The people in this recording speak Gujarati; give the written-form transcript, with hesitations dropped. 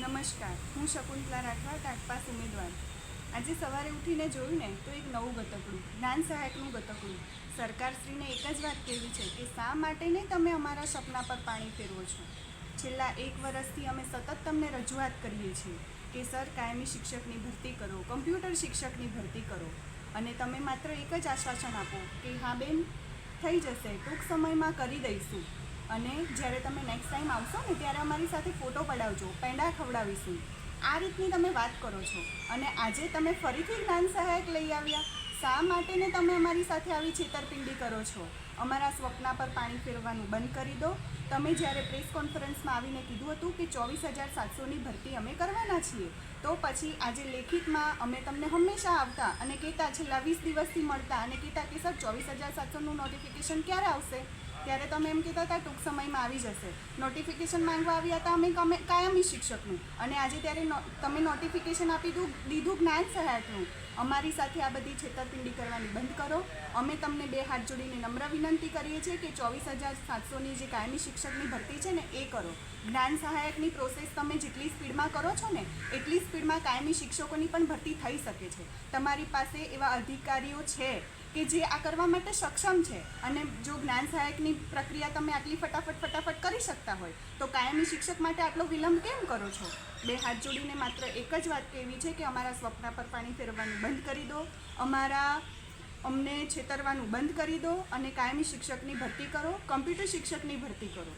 નમસ્કાર, હું શકુંતલા રાઠવા, ટાટપાસ ઉમેદવાર. આજે સવારે ઉઠીને જોયું ને તો એક નવું ગતકડું, જ્ઞાન સહાયકનું ગતકડું. સરકારશ્રીને એક જ વાત કહેવી છે કે શા માટે નહીં તમે અમારા સપના પર પાણી ફેરવો છો. છેલ્લા 1 વર્ષથી અમે સતત તમને રજૂઆત કરીએ છીએ કે સર કાયમી શિક્ષકની ભરતી કરો, કમ્પ્યુટર શિક્ષકની ભરતી કરો, અને તમે માત્ર એક જ આશ્વાસન આપો કે હા બેન થઈ જશે, ટૂંક સમયમાં કરી દઈશું. અને જ્યારે તમે નેક્સ્ટ ટાઈમ આવશો ને ત્યારે અમારી સાથે ફોટો પડાવજો, પેંડા ખવડાવીશું. આ રીતની તમે વાત કરો છો અને આજે તમે ફરીથી જ્ઞાન સહાયક લઈ આવ્યા. શા માટે ને તમે અમારી સાથે આવી છેતરપિંડી કરો છો? અમારા સ્વપ્ના પર પાણી ફેરવવાનું બંધ કરી દો. તમે જ્યારે પ્રેસ કોન્ફરન્સમાં આવીને કીધું હતું કે 24,700ની ભરતી અમે કરવાના છીએ, તો પછી આજે લેખિતમાં અમે તમને હંમેશા આવતા અને કહેતા, છેલ્લા 20 દિવસથી મળતા અને કહેતા કે સર 24,700નું નોટિફિકેશન ક્યારે આવશે? ત્યારે તમે એમ કહેતા હતા ટૂંક સમયમાં આવી જશે. નોટિફિકેશન માંગવા આવ્યા હતા અમે કાયમી શિક્ષકનું, અને આજે ત્યારે તમે નોટિફિકેશન આપી દીધું જ્ઞાન સહાયકનું. અમારી સાથે આ બધી છેતરપિંડી કરવાની બંધ કરો. અમે તમને 2 હાથ જોડીને નમ્ર વિનંતી કરીએ છીએ કે 24,700ની જે કાયમી શિક્ષકની ભરતી છે ને એ કરો. જ્ઞાન સહાયકની પ્રોસેસ તમે જેટલી સ્પીડમાં કરો છો ને એટલી સ્પીડમાં કાયમી શિક્ષકોની પણ ભરતી થઈ શકે છે. તમારી પાસે એવા અધિકારીઓ છે કે જે આ કરવા માટે સક્ષમ છે, અને જો જ્ઞાન સહાયકની પ્રક્રિયા તમે આટલી ફટાફટ કરી શકતા હોય તો કાયમી શિક્ષક માટે આટલો વિલંબ કેમ કરો છો? 2 હાથ જોડીને માત્ર એક જ વાત કહેવી છે કે અમારા સ્વપ્ના પર પાણી ફેરવવાનું બંધ કરી દો, અમને છેતરવાનું બંધ કરી દો અને કાયમી શિક્ષકની ભરતી કરો, કમ્પ્યુટર શિક્ષકની ભરતી કરો.